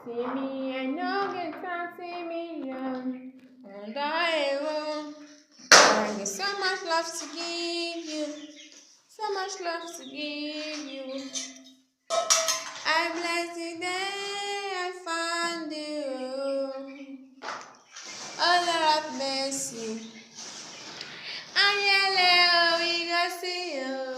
See me, I know get time, see me young. And I will. I got so much love to give you. So much love to give you. I bless the day I found you. Oh Lord have mercy. Angele, we go see you.